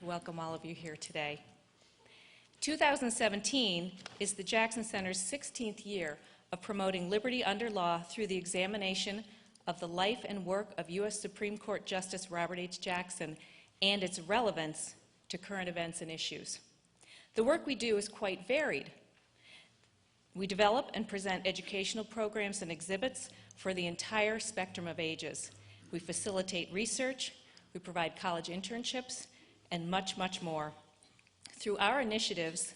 Welcome all of you here today. 2017 is the Jackson Center's 16th year of promoting liberty under law through the examination of the life and work of U.S. Supreme Court Justice Robert H. Jackson and its relevance to current events and issues. The work we do is quite varied. We develop and present educational programs and exhibits for the entire spectrum of ages. We facilitate research, we provide college internships, and much, much more. Through our initiatives,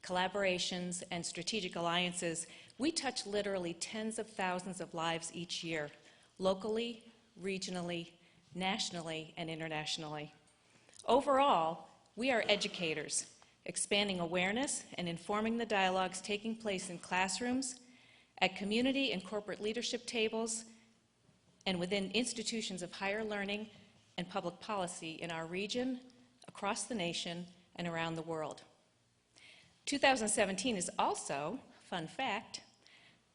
collaborations, and strategic alliances, we touch literally tens of thousands of lives each year, locally, regionally, nationally, and internationally. Overall, we are educators, expanding awareness and informing the dialogues taking place in classrooms, at community and corporate leadership tables, and within institutions of higher learning and public policy in our region, across the nation, and around the world. 2017 is also, fun fact,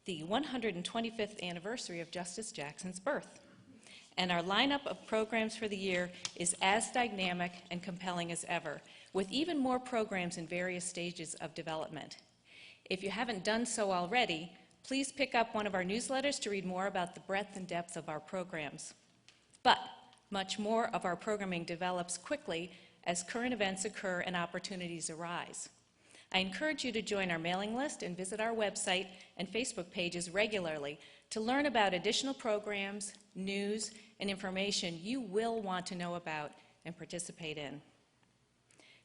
the 125th anniversary of Justice Jackson's birth. And our lineup of programs for the year is as dynamic and compelling as ever, with even more programs in various stages of development. If you haven't done so already, please pick up one of our newsletters to read more about the breadth and depth of our programs. But much more of our programming develops quickly as current events occur and opportunities arise. I encourage you to join our mailing list and visit our website and Facebook pages regularly to learn about additional programs, news, and information you will want to know about and participate in.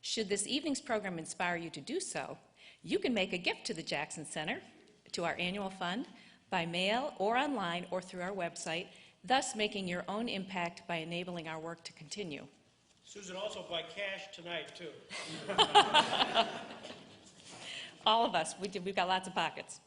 Should this evening's program inspire you to do so, you can make a gift to the Jackson Center, to our annual fund, by mail or online or through our website, thus making your own impact by enabling our work to continue. Susan, also by cash tonight, too. All of us, we've got lots of pockets.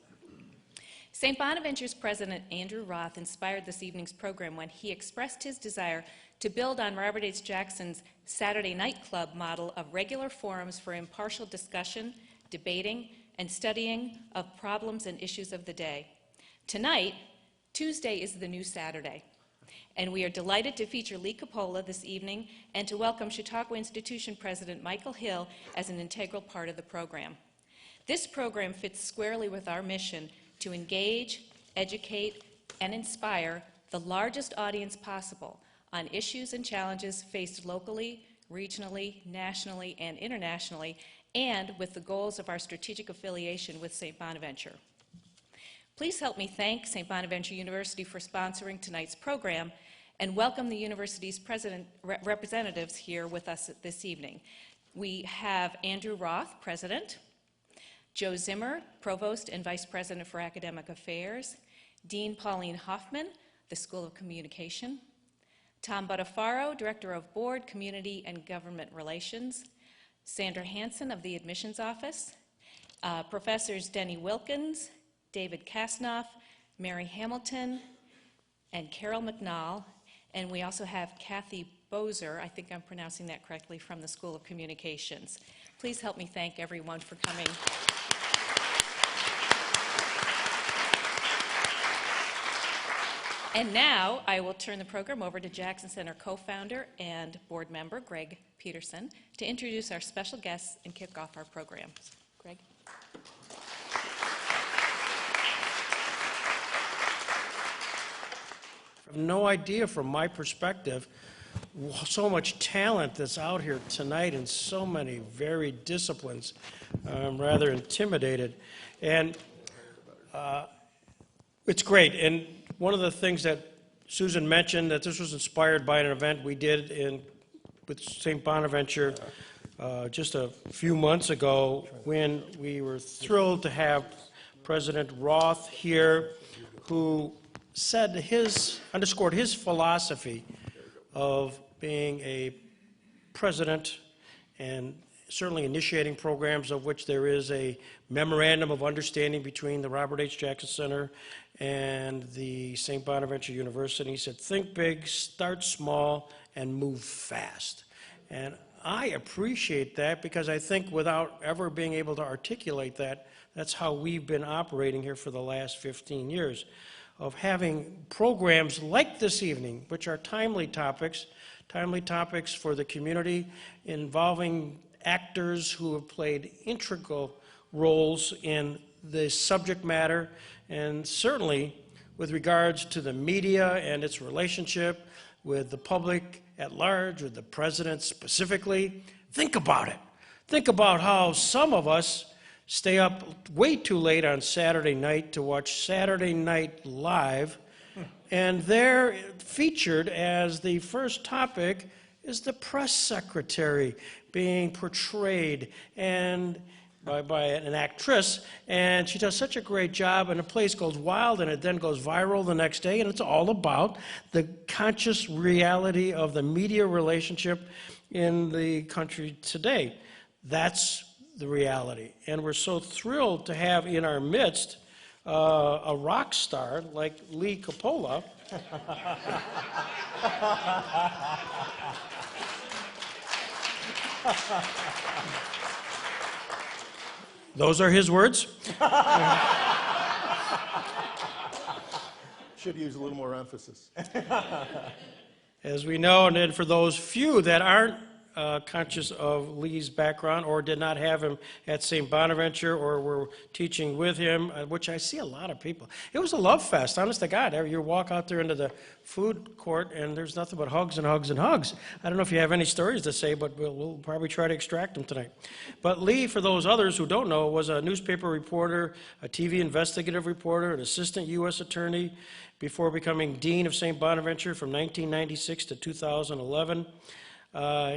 St. Bonaventure's President Andrew Roth inspired this evening's program when he expressed his desire to build on Robert H. Jackson's Saturday Night Club model of regular forums for impartial discussion, debating, and studying of problems and issues of the day. Tonight, Tuesday, is the new Saturday, and we are delighted to feature Lee Coppola this evening and to welcome Chautauqua Institution President Michael Hill as an integral part of the program. This program fits squarely with our mission to engage, educate, and inspire the largest audience possible on issues and challenges faced locally, regionally, nationally, and internationally, and with the goals of our strategic affiliation with St. Bonaventure. Please help me thank St. Bonaventure University for sponsoring tonight's program and welcome the university's representatives here with us this evening. We have Andrew Roth, President, Joe Zimmer, Provost and Vice President for Academic Affairs, Dean Pauline Hoffman, the School of Communication, Tom Buttafaro, Director of Board, Community and Government Relations, Sandra Hansen of the Admissions Office, Professors Denny Wilkins, David Kasnoff, Mary Hamilton, and Carol McNall, and we also have Kathy Bozer, I think I'm pronouncing that correctly, from the School of Communications. Please help me thank everyone for coming. And now I will turn the program over to Jackson Center co-founder and board member Greg Peterson to introduce our special guests and kick off our program. Greg. I have no idea from my perspective so much talent that's out here tonight in so many varied disciplines. I'm rather intimidated. And it's great. And one of the things that Susan mentioned, that this was inspired by an event we did with St. Bonaventure just a few months ago, when we were thrilled to have President Roth here, who underscored his philosophy of being a president and certainly initiating programs, of which there is a memorandum of understanding between the Robert H. Jackson Center and the St. Bonaventure University. He said, think big, start small, and move fast. And I appreciate that, because I think without ever being able to articulate that, that's how we've been operating here for the last 15 years. of having programs like this evening, which are timely topics for the community, involving actors who have played integral roles in the subject matter, and certainly with regards to the media and its relationship with the public at large, with the president specifically. Think about it. Think about how some of us stay up way too late on Saturday night to watch Saturday Night Live, and they're featured as the first topic is the press secretary being portrayed and by an actress, and she does such a great job, and the place goes wild, and it then goes viral the next day, and it's all about the conscious reality of the media relationship in the country today. That's the reality, and we're so thrilled to have in our midst a rock star like Lee Coppola. Those are his words. Should use a little more emphasis. As we know, and then for those few that aren't conscious of Lee's background or did not have him at St. Bonaventure or were teaching with him, which I see a lot of people. It was a love fest, honest to God. You walk out there into the food court and there's nothing but hugs and hugs and hugs. I don't know if you have any stories to say, but we'll probably try to extract them tonight. But Lee, for those others who don't know, was a newspaper reporter, a TV investigative reporter, an assistant U.S. attorney before becoming dean of St. Bonaventure from 1996 to 2011.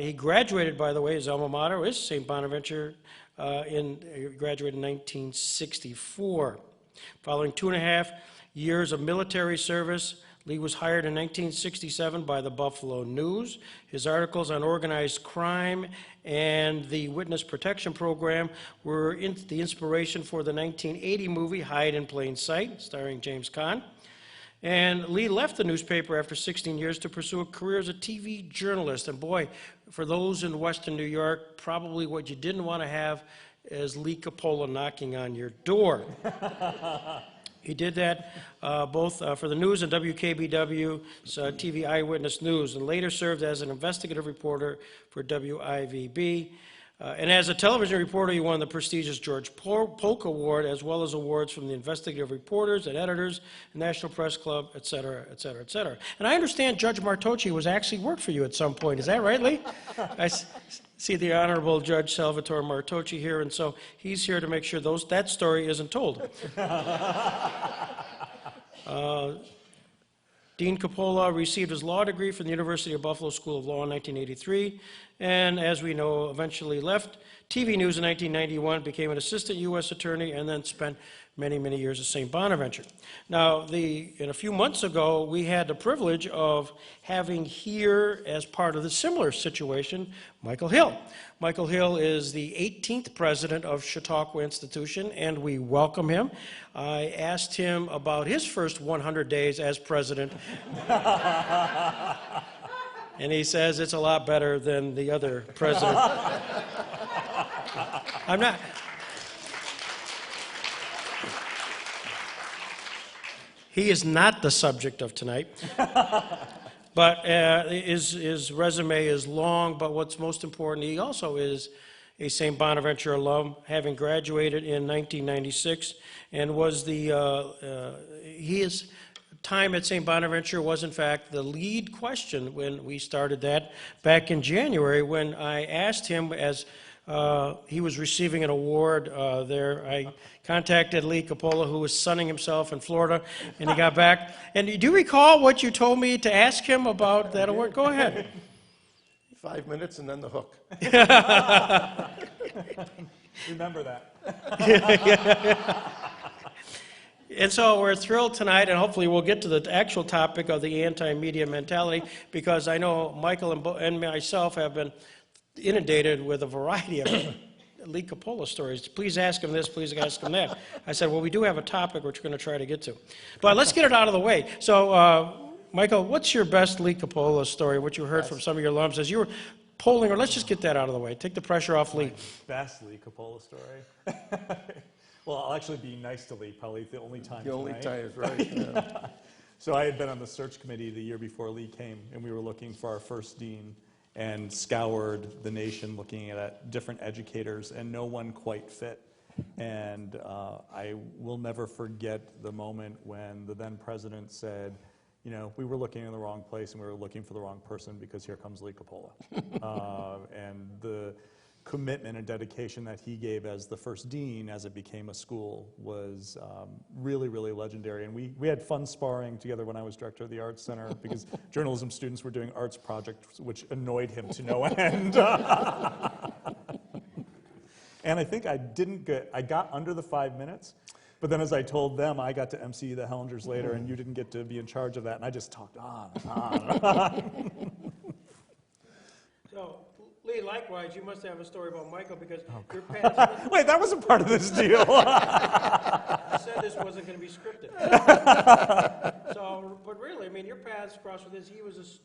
He graduated, by the way, his alma mater is St. Bonaventure. He graduated in 1964. Following 2.5 years of military service, Lee was hired in 1967 by the Buffalo News. His articles on organized crime and the Witness Protection Program were the inspiration for the 1980 movie Hide in Plain Sight, starring James Caan. And Lee left the newspaper after 16 years to pursue a career as a TV journalist. And boy, for those in Western New York, probably what you didn't want to have is Lee Coppola knocking on your door. He did that both for the news and WKBW's TV Eyewitness News, and later served as an investigative reporter for WIVB. And as a television reporter, he won the prestigious George Polk Award, as well as awards from the investigative reporters and editors, National Press Club, et cetera, et cetera, et cetera. And I understand Judge Martocci was actually worked for you at some point. Is that right, Lee? I see the Honorable Judge Salvatore Martocci here, and so he's here to make sure that story isn't told. Dean Coppola received his law degree from the University of Buffalo School of Law in 1983, and as we know, eventually left TV News in 1991, became an assistant U.S. attorney, and then spent many, many years at St. Bonaventure. Now, in a few months ago, we had the privilege of having here, as part of the similar situation, Michael Hill. Michael Hill is the 18th president of Chautauqua Institution, and we welcome him. I asked him about his first 100 days as president, and he says it's a lot better than the other president. I'm not... He is not the subject of tonight, but his resume is long, but what's most important, he also is a St. Bonaventure alum, having graduated in 1996, and was his time at St. Bonaventure was, in fact, the lead question when we started that back in January, when I asked him, as he was receiving an award there. I contacted Lee Coppola, who was sunning himself in Florida, and he got back. And do you recall what you told me to ask him about that award? Go ahead. 5 minutes and then the hook. Remember that. And so we're thrilled tonight, and hopefully we'll get to the actual topic of the anti-media mentality, because I know Michael and myself have been inundated with a variety of Lee Coppola stories. Please ask him this, please ask him that. I said, well, we do have a topic which we're going to try to get to. But let's get it out of the way. So, Michael, what's your best Lee Coppola story, what you heard from some of your alums as you were polling, or let's just get that out of the way. Take the pressure off Lee. Best Lee Coppola story. Well, I'll actually be nice to Lee, probably the only time The only tonight. time is right. Yeah. So I had been on the search committee the year before Lee came, and we were looking for our first dean and scoured the nation looking at different educators, and no one quite fit. And I will never forget the moment when the then president said, you know, we were looking in the wrong place and we were looking for the wrong person because here comes Lee Coppola. And the commitment and dedication that he gave as the first dean as it became a school was really, really legendary. And we had fun sparring together when I was director of the Arts Center because journalism students were doing arts projects, which annoyed him to no end. And I think I got under the 5 minutes, but then as I told them, I got to MC the Hellingers later and you didn't get to be in charge of that, and I just talked on and on and on. So, Lee, likewise, you must have a story about Michael because your paths. Wait, that wasn't part of this deal. I said this wasn't going to be scripted. So, but really, I mean, your paths crossed with his. He was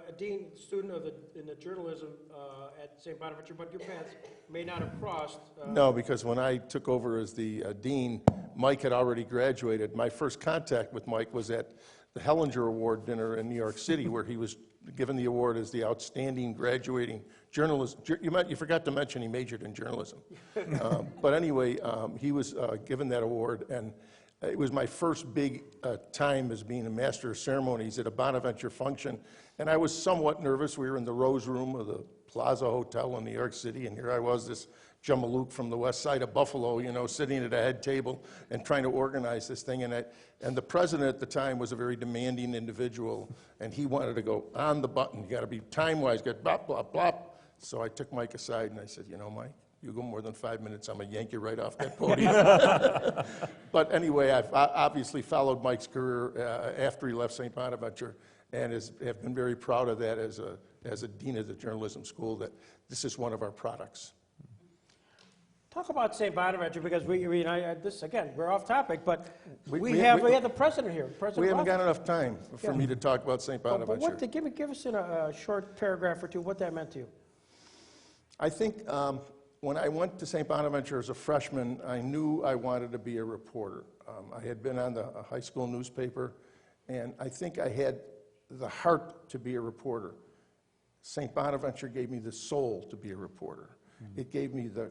a dean student in the journalism at St. Bonaventure, but your paths may not have crossed. No, because when I took over as the dean, Mike had already graduated. My first contact with Mike was at the Hellinger Award dinner in New York City, where he was given the award as the outstanding graduating journalist. You forgot to mention he majored in journalism. But anyway, he was given that award, and it was my first big time as being a master of ceremonies at a Bonaventure function, and I was somewhat nervous. We were in the Rose Room of the Plaza Hotel in New York City, and here I was, this Jumalook from the west side of Buffalo, you know, sitting at a head table and trying to organize this thing. And the president at the time was a very demanding individual, and he wanted to go on the button. You got to be time-wise, got blah, blah, blah. So I took Mike aside and I said, you know, Mike, you go more than 5 minutes, I'm going to yank you right off that podium. But anyway, I've obviously followed Mike's career after he left St. Bonaventure, and have been very proud of that as a dean of the journalism school, that this is one of our products. Talk about St. Bonaventure, because this again, we're off topic, but we had the president here. We haven't got enough time for me to talk about St. Bonaventure. But give us in a short paragraph or two what that meant to you. I think when I went to St. Bonaventure as a freshman, I knew I wanted to be a reporter. I had been on the high school newspaper, and I think I had the heart to be a reporter. St. Bonaventure gave me the soul to be a reporter. It gave me the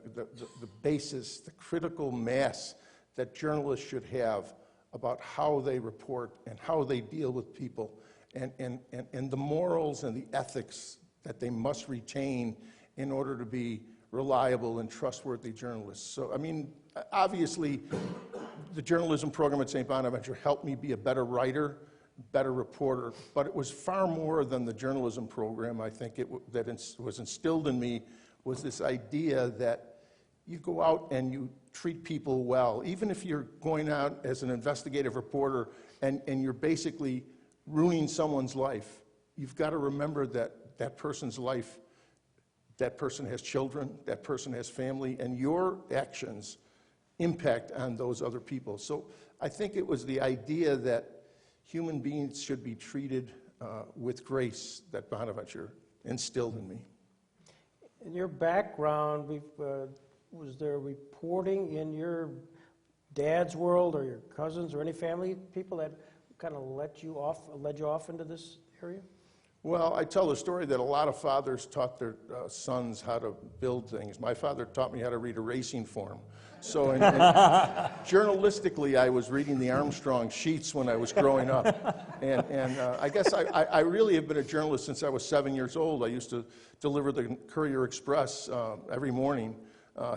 basis, the critical mass that journalists should have about how they report and how they deal with people, and the morals and the ethics that they must retain in order to be reliable and trustworthy journalists. So, I mean, obviously, the journalism program at St. Bonaventure helped me be a better writer, better reporter, but it was far more than the journalism program. I think that was instilled in me was this idea that you go out and you treat people well. Even if you're going out as an investigative reporter and you're basically ruining someone's life, you've got to remember that that person's life, that person has children, that person has family, and your actions impact on those other people. So I think it was the idea that human beings should be treated with grace that Bonaventure instilled in me. In your background, was there reporting in your dad's world or your cousins or any family people that kind of led you off into this area? Well, I tell the story that a lot of fathers taught their sons how to build things. My father taught me how to read a racing form. So journalistically, I was reading the Armstrong sheets when I was growing up. And I guess I really have been a journalist since I was 7 years old. I used to deliver the Courier Express every morning,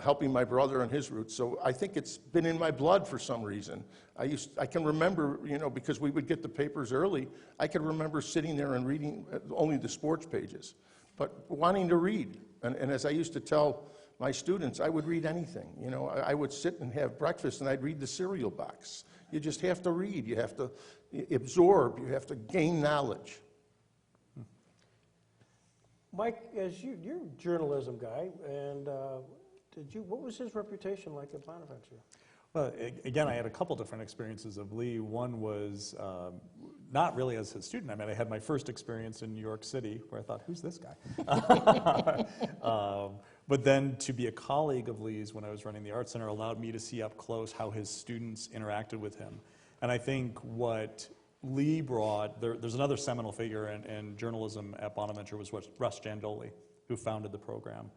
helping my brother on his route. So I think it's been in my blood for some reason. I can remember, you know, because we would get the papers early, I can remember sitting there and reading only the sports pages, but wanting to read. And as I used to tell my students, I would read anything. You know, I would sit and have breakfast and I'd read the cereal box. You just have to read. You have to absorb. You have to gain knowledge. Mike, as you're a journalism guy, and what was his reputation like at Bonaventure? Well, again, I had a couple different experiences of Lee. One was not really as his student. I mean, I had my first experience in New York City where I thought, who's this guy? But then to be a colleague of Lee's when I was running the Art Center allowed me to see up close how his students interacted with him. And I think what Lee brought, there's another seminal figure in journalism at Bonaventure was Russ Jandoli, who founded the program.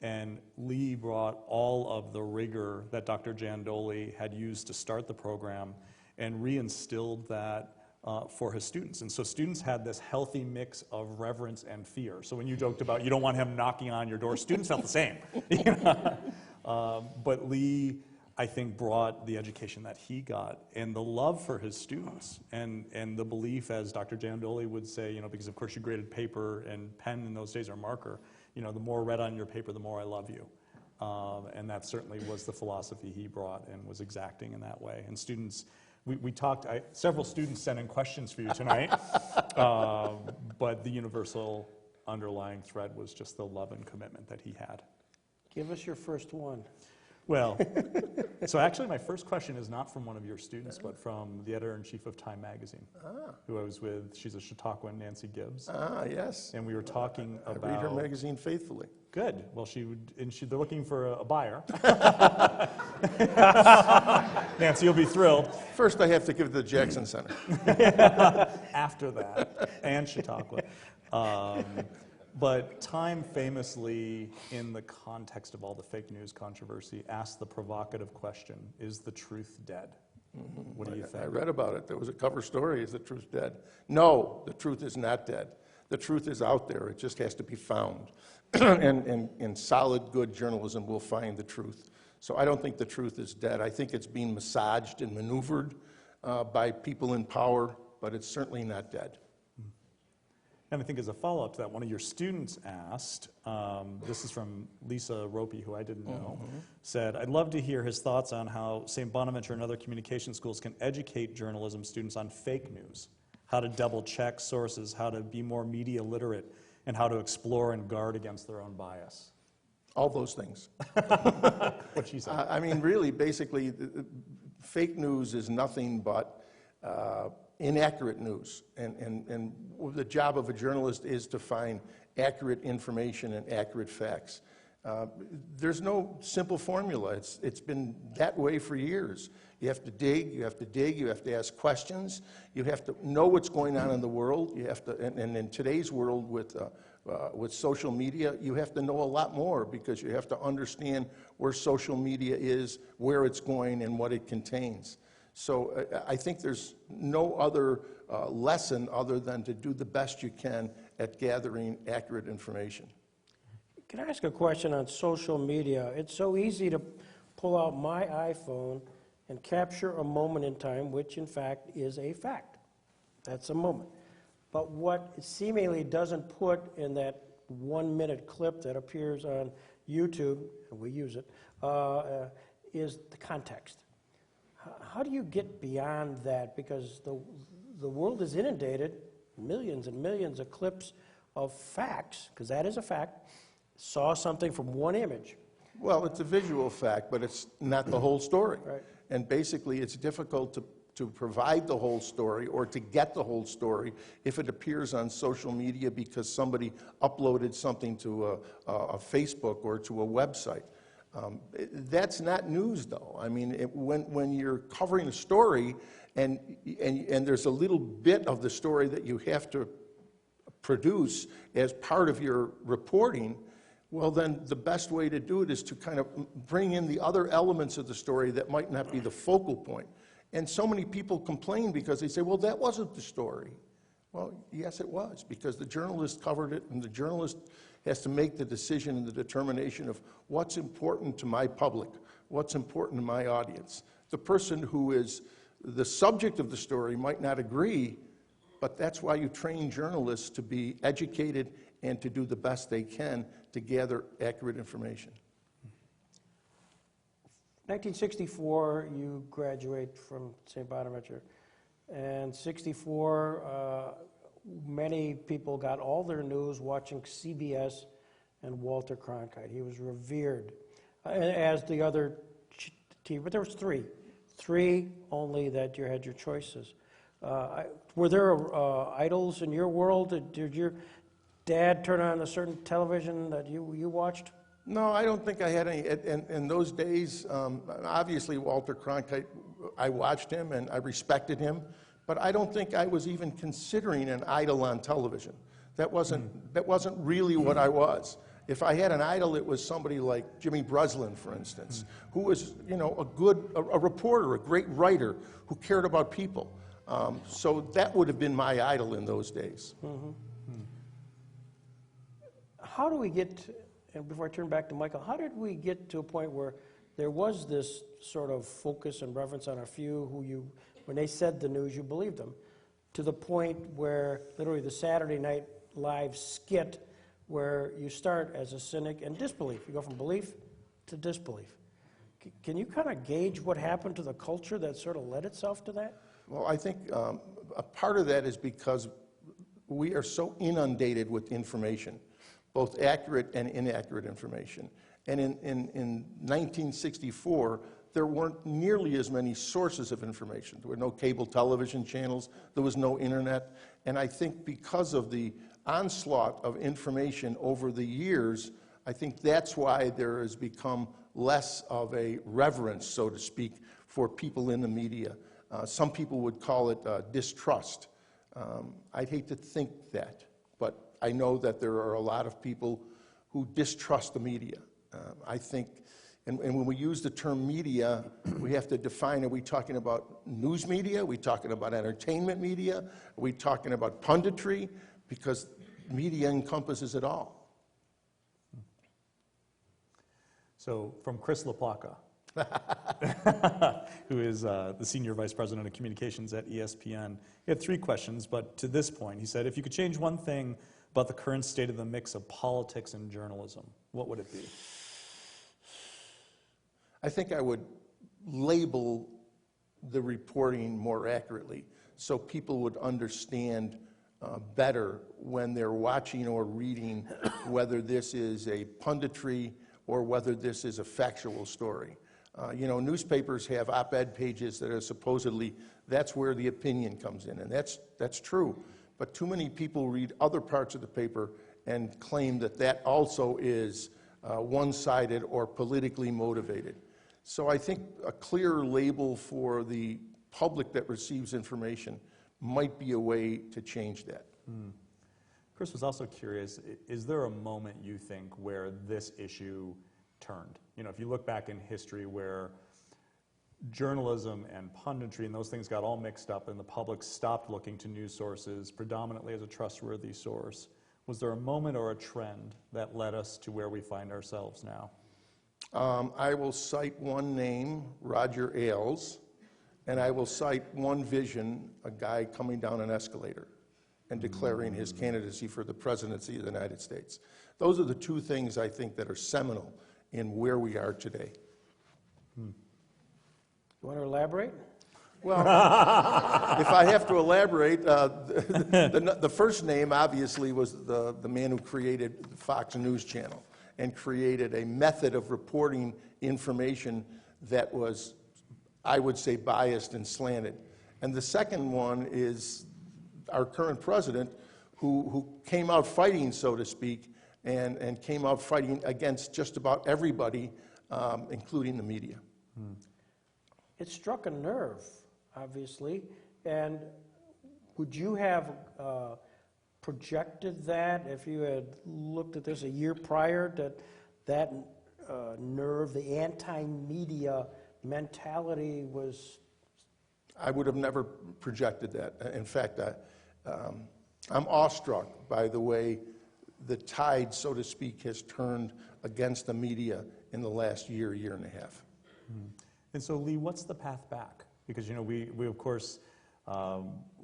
And Lee brought all of the rigor that Dr. Jandoli had used to start the program and reinstilled that for his students. And so students had this healthy mix of reverence and fear. So when you joked about you don't want him knocking on your door, students felt the same. You know? But Lee, I think, brought the education that he got and the love for his students and the belief, as Dr. Jandoli would say, you know, because of course you graded paper and pen in those days or marker, you know, the more red on your paper, the more I love you. And that certainly was the philosophy he brought and was exacting in that way. And students, we talked, several students sent in questions for you tonight, but the universal underlying thread was just the love and commitment that he had. Give us your first one. Well, so actually my first question is not from one of your students, but from the editor-in-chief of Time Magazine, who I was with. She's a Chautauquan, Nancy Gibbs. Ah, yes. And we were talking about... I read her magazine faithfully. Good. Well, they're looking for a buyer. Nancy, you'll be thrilled. First, I have to give it to the Jackson Center. After that, and Chautauqua. But Time famously, in the context of all the fake news controversy, asked the provocative question, is the truth dead? What do you think? I read about it. There was a cover story, is the truth dead? No, the truth is not dead. The truth is out there. It just has to be found. and solid, good journalism will find the truth. So I don't think the truth is dead. I think it's being massaged and maneuvered by people in power, but it's certainly not dead. And I think as a follow-up to that, one of your students asked, this is from Lisa Ropey, who I didn't know, said, I'd love to hear his thoughts on how St. Bonaventure and other communication schools can educate journalism students on fake news, how to double-check sources, how to be more media literate, and how to explore and guard against their own bias. All those things. What she said. I mean, really, basically, fake news is nothing but inaccurate news. And the job of a journalist is to find accurate information and accurate facts. There's no simple formula. It's been that way for years. You have to dig, you have to ask questions, you have to know what's going on in the world, you have to, and in today's world with social media, you have to know a lot more because you have to understand where social media is, where it's going, and what it contains. So I think there's no other lesson other than to do the best you can at gathering accurate information. Can I ask a question on social media? It's so easy to pull out my iPhone and capture a moment in time, which in fact is a fact. That's a moment. But what it seemingly doesn't put in that 1-minute clip that appears on YouTube, and we use it, is the context. How do you get beyond that? Because the world is inundated, millions and millions of clips of facts, because that is a fact, saw something from one image. Well, it's a visual fact, but it's not the whole story. Right. And basically, it's difficult to provide the whole story or to get the whole story if it appears on social media because somebody uploaded something to a Facebook or to a website. That's not news, though. I mean, when you're covering a story and there's a little bit of the story that you have to produce as part of your reporting, well, then the best way to do it is to kind of bring in the other elements of the story that might not be the focal point. And so many people complain because they say, well, that wasn't the story. Well, yes, it was, because the journalist covered it, and the journalist has to make the decision and the determination of what's important to my public, what's important to my audience. The person who is the subject of the story might not agree, but that's why you train journalists to be educated and to do the best they can to gather accurate information. 1964, you graduate from St. Bonaventure, and 64, many people got all their news watching CBS and Walter Cronkite. He was revered, as the other team, but there was three only that you had your choices. Were there idols in your world? Did your dad turn on a certain television that you watched? No, I don't think I had any. In those days, obviously Walter Cronkite, I watched him and I respected him, but I don't think I was even considering an idol on television. That wasn't really what I was. If I had an idol, it was somebody like Jimmy Breslin, for instance, who was, you know, a reporter, a great writer who cared about people. So that would have been my idol in those days. How do we get, and before I turn back to Michael, how did we get to a point where there was this sort of focus and reference on a few who you, when they said the news, you believed them, to the point where literally the Saturday Night Live skit where you start as a cynic and disbelief. You go from belief to disbelief. Can you kind of gauge what happened to the culture that sort of led itself to that? Well, I think a part of that is because we are so inundated with information, both accurate and inaccurate information. And in 1964, there weren't nearly as many sources of information. There were no cable television channels, there was no internet, and I think because of the onslaught of information over the years, I think that's why there has become less of a reverence, so to speak, for people in the media. Some people would call it distrust. I'd hate to think that, but I know that there are a lot of people who distrust the media. I think, and when we use the term media, we have to define, are we talking about news media? Are we talking about entertainment media? Are we talking about punditry? Because media encompasses it all. So from Chris LaPlaca, who is the Senior Vice President of Communications at ESPN. He had 3 questions, but to this point, he said, if you could change one thing about the current state of the mix of politics and journalism, what would it be? I think I would label the reporting more accurately so people would understand better when they're watching or reading whether this is a punditry or whether this is a factual story. You know, newspapers have op-ed pages that are supposedly, that's where the opinion comes in, and that's true. But too many people read other parts of the paper and claim that that also is one-sided or politically motivated. So I think a clearer label for the public that receives information might be a way to change that. Chris was also curious, is there a moment you think where this issue turned? You know, if you look back in history where journalism and punditry and those things got all mixed up and the public stopped looking to news sources predominantly as a trustworthy source, was there a moment or a trend that led us to where we find ourselves now? I will cite one name, Roger Ailes, and I will cite one vision, a guy coming down an escalator and declaring his candidacy for the presidency of the United States. Those are the 2 things I think that are seminal in where we are today. You want to elaborate? Well, if I have to elaborate, the first name obviously was the man who created the Fox News Channel and created a method of reporting information that was, I would say, biased and slanted. And the second one is our current president, who came out fighting, so to speak, and came out fighting against just about everybody, including the media. It struck a nerve, obviously, and would you have projected that if you had looked at this a year prior, that nerve, the anti-media mentality was? I would have never projected that. In fact, I'm awestruck by the way the tide, so to speak, has turned against the media in the last year and a half. And so, Lee, what's the path back? Because, you know, we of course,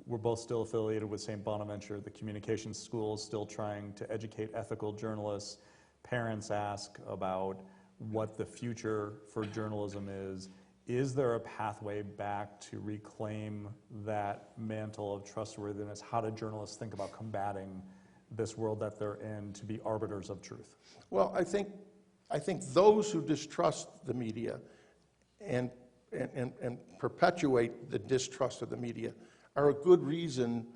we're both still affiliated with St. Bonaventure. The communications school is still trying to educate ethical journalists. Parents ask about what the future for journalism is. Is there a pathway back to reclaim that mantle of trustworthiness? How do journalists think about combating this world that they're in to be arbiters of truth? Well, I think those who distrust the media and perpetuate the distrust of the media are a good reason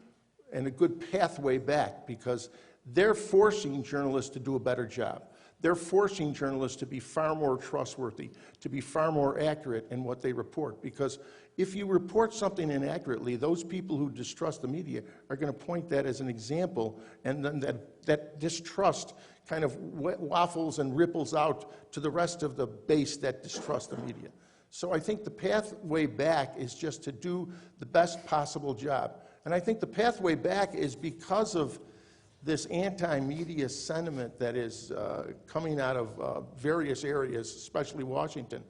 and a good pathway back, because they're forcing journalists to do a better job. they're forcing journalists to be far more trustworthy, to be far more accurate in what they report. Because if you report something inaccurately, those people who distrust the media are going to point that as an example, and then that distrust kind of waffles and ripples out to the rest of the base that distrust the media. So I think the pathway back is just to do the best possible job. And I think the pathway back is because of this anti-media sentiment that is coming out of various areas, especially Washington.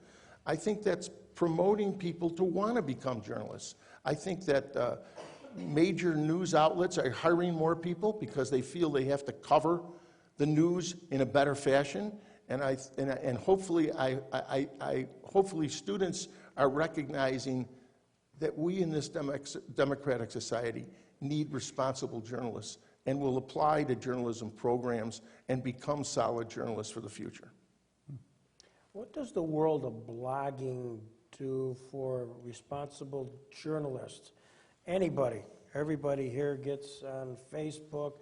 I think that's promoting people to want to become journalists. I think that major news outlets are hiring more people because they feel they have to cover the news in a better fashion. And hopefully, hopefully students are recognizing that we in this democratic society need responsible journalists and will apply to journalism programs and become solid journalists for the future. What does the world of blogging do for responsible journalists? Anybody, everybody here gets on Facebook,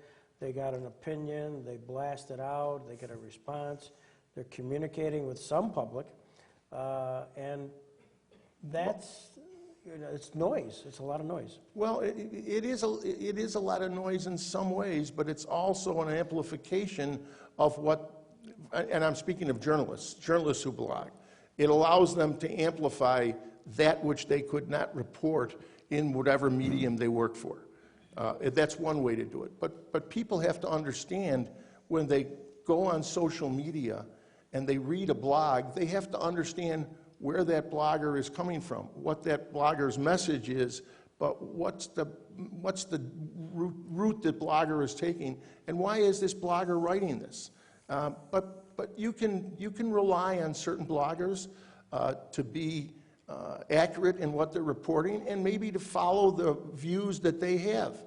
they got an opinion, they blast it out, they get a response, they're communicating with some public, and that's, you know, it's noise. It's a lot of noise. Well, it is a lot of noise in some ways, but it's also an amplification of what, and I'm speaking of journalists who blog. It allows them to amplify that which they could not report in whatever medium they work for. That's one way to do it. But people have to understand when they go on social media and they read a blog, they have to understand where that blogger is coming from, what that blogger's message is, but what's the route that blogger is taking, and why is this blogger writing this? But you can rely on certain bloggers to be accurate in what they're reporting, and maybe to follow the views that they have.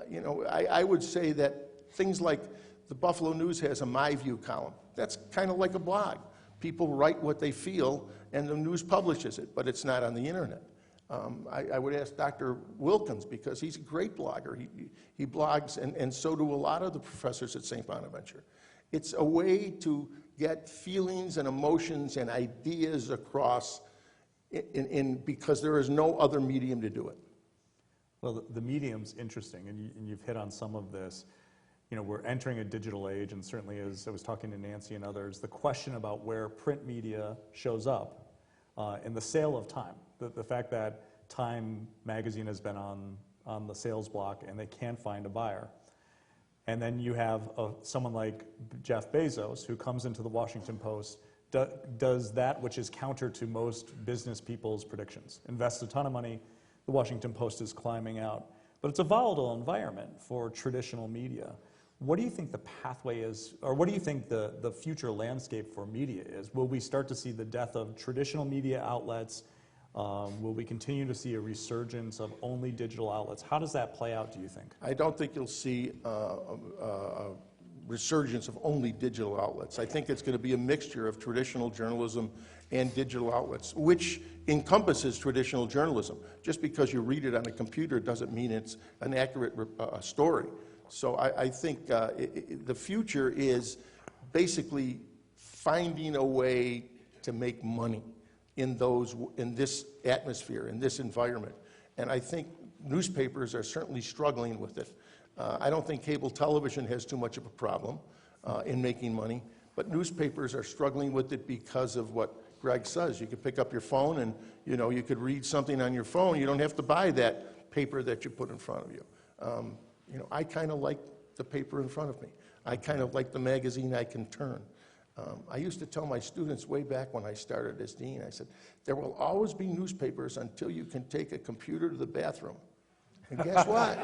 You know, I would say that things like the Buffalo News has a My View column. That's kind of like a blog. People write what they feel, and the news publishes it, but it's not on the internet. I would ask Dr. Wilkins, because he's a great blogger. He blogs, and so do a lot of the professors at St. Bonaventure. It's a way to get feelings and emotions and ideas across because there is no other medium to do it. Well, the medium's interesting, and you've hit on some of this. You know, we're entering a digital age, and certainly as I was talking to Nancy and others, the question about where print media shows up in the sale of Time, the fact that Time magazine has been on the sales block and they can't find a buyer. And then you have someone like Jeff Bezos who comes into the Washington Post, does that which is counter to most business people's predictions, invests a ton of money, the Washington Post is climbing out. But it's a volatile environment for traditional media. What do you think the pathway is, or what do you think the future landscape for media is? Will we start to see the death of traditional media outlets? Will we continue to see a resurgence of only digital outlets? How does that play out, do you think? I don't think you'll see a resurgence of only digital outlets. I think it's going to be a mixture of traditional journalism and digital outlets, which encompasses traditional journalism. Just because you read it on a computer doesn't mean it's an accurate story. So I think the future is basically finding a way to make money in this atmosphere, in this environment. And I think newspapers are certainly struggling with it. I don't think cable television has too much of a problem in making money, but newspapers are struggling with it because of what Greg says. You could pick up your phone and, you know, you could read something on your phone. You don't have to buy that paper that you put in front of you. You know, I kind of like the paper in front of me. I kind of like the magazine I can turn. I used to tell my students way back when I started as dean, I said, there will always be newspapers until you can take a computer to the bathroom. And guess what?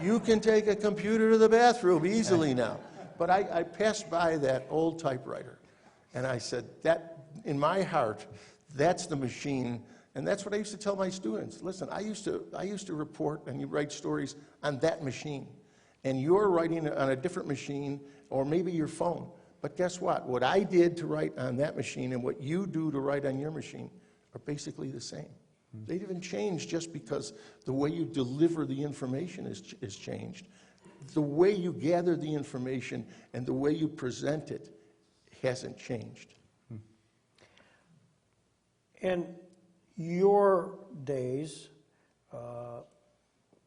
You can take a computer to the bathroom easily now. But I passed by that old typewriter, and I said, that, in my heart, that's the machine. And that's what I used to tell my students. Listen, I used to report and you write stories on that machine. And you're writing on a different machine, or maybe your phone. But guess what? What I did to write on that machine and what you do to write on your machine are basically the same. They didn't change just because the way you deliver the information is changed. the way you gather the information and the way you present it hasn't changed. In your days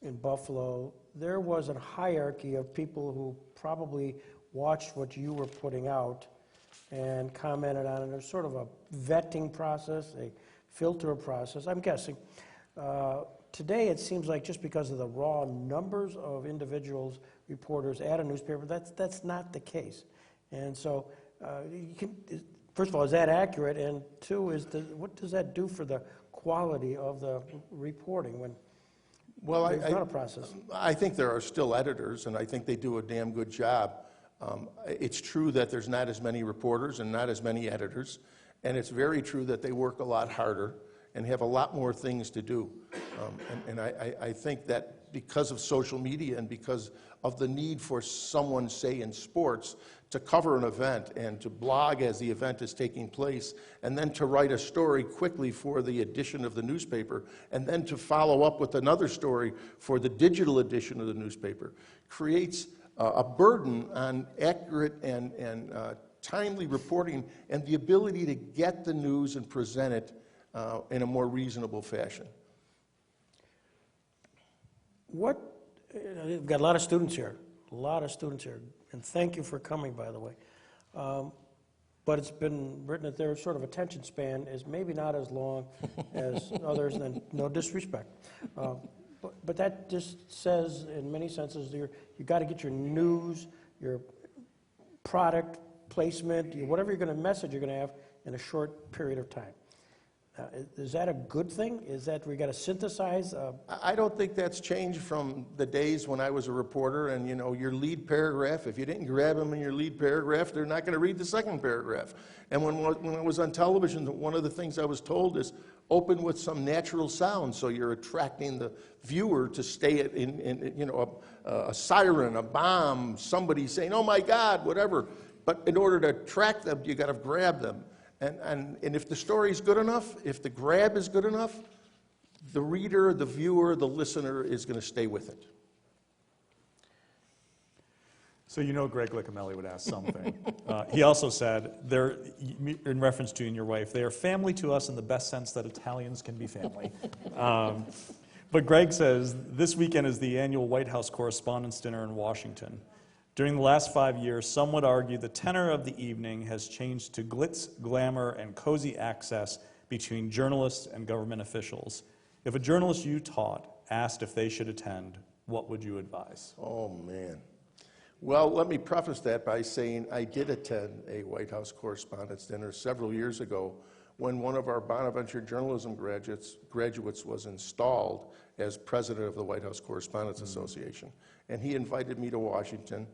in Buffalo, there was a hierarchy of people who probably watched what you were putting out and commented on it. There's sort of a vetting process, a filter process, I'm guessing. Today, it seems like just because of the raw numbers of individuals, reporters at a newspaper, that's not the case. And so, first of all, is that accurate? And two, what does that do for the quality of the reporting when there's not a process? I think there are still editors, and I think they do a damn good job. It's true that there's not as many reporters and not as many editors, and it's very true that they work a lot harder and have a lot more things to do. I think that because of social media and because of the need for someone, say in sports, to cover an event and to blog as the event is taking place, and then to write a story quickly for the edition of the newspaper, and then to follow up with another story for the digital edition of the newspaper, creates a burden on accurate and timely reporting and the ability to get the news and present it in a more reasonable fashion. We've got a lot of students here, and thank you for coming, by the way. But it's been written that their sort of attention span is maybe not as long as others, and no disrespect. But that just says, in many senses, you've got to get your news, your product placement, whatever message you're going to have in a short period of time. Is that a good thing? Is that we got to synthesize? I don't think that's changed from the days when I was a reporter, and your lead paragraph, if you didn't grab them in your lead paragraph, they're not going to read the second paragraph. And when I was on television, one of the things I was told is open with some natural sound, so you're attracting the viewer to stay in a siren, a bomb, somebody saying, "Oh my God," whatever. But in order to attract them, you got to grab them. And if the story's good enough, if the grab is good enough, the reader, the viewer, the listener is going to stay with it. So Greg Liccamelli would ask something. He also said, in reference to you and your wife, they are family to us in the best sense that Italians can be family. But Greg says, this weekend is the annual White House Correspondents' Dinner in Washington. During the last 5 years, some would argue the tenor of the evening has changed to glitz, glamour, and cozy access between journalists and government officials. If a journalist you taught asked if they should attend, what would you advise? Oh, man. Well, let me preface that by saying I did attend a White House Correspondents' Dinner several years ago when one of our Bonaventure journalism graduates was installed as president of the White House Correspondents Association. And he invited me to Washington,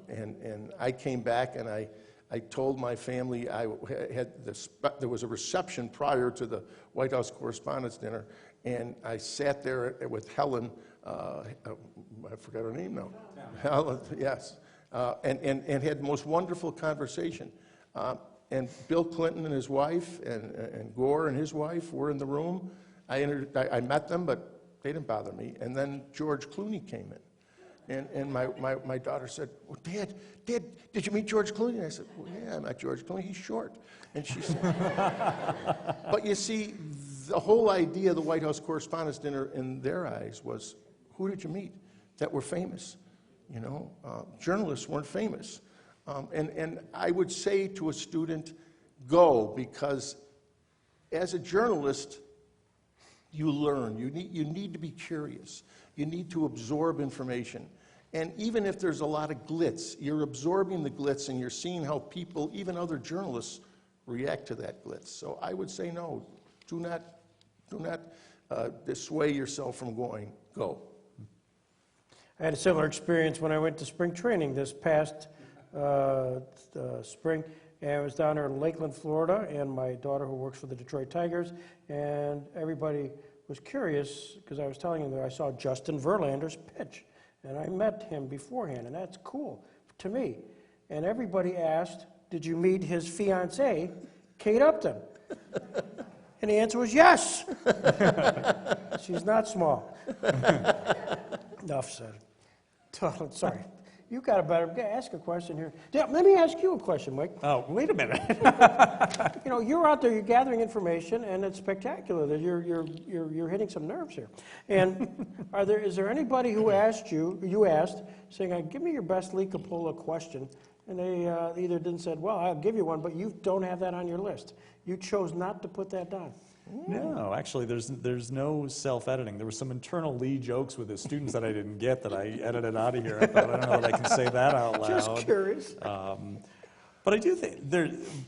and I came back and I told my family there was a reception prior to the White House Correspondents' Dinner, and I sat there with Helen, I forgot her name now. Helen, yes, and had the most wonderful conversation. And Bill Clinton and his wife and Gore and his wife were in the room. I met them, but they didn't bother me. And then George Clooney came in. And my daughter said, "Well, Dad, did you meet George Clooney?" And I said, "Well, yeah, I met George Clooney. He's short." And she said, but you see, the whole idea of the White House Correspondents' Dinner in their eyes was, who did you meet that were famous? Journalists weren't famous. And I would say to a student, go, because as a journalist, you learn. You need to be curious. You need to absorb information. And even if there's a lot of glitz, you're absorbing the glitz and you're seeing how people, even other journalists, react to that glitz. So I would say no, do not dissuade yourself from going. Go. I had a similar experience when I went to spring training this past spring. And I was down there in Lakeland, Florida, and my daughter who works for the Detroit Tigers, and everybody was curious because I was telling them that I saw Justin Verlander's pitch, and I met him beforehand, and that's cool to me. And everybody asked, did you meet his fiancée, Kate Upton? And the answer was yes. She's not small. Enough said. Sorry. You got a better, ask a question here. Yeah, let me ask you a question, Mike. Oh, wait a minute. You know, you're out there, you're gathering information, and it's spectacular that you're hitting some nerves here. And is there anybody who asked you asked, saying, give me your best Lee Coppola question, and they either didn't said, well, I'll give you one, but you don't have that on your list. You chose not to put that down. No, actually, there's no self-editing. There were some internal Lee jokes with his students that I didn't get that I edited out of here. I thought, I don't know that I can say that out loud. Just curious. But I do think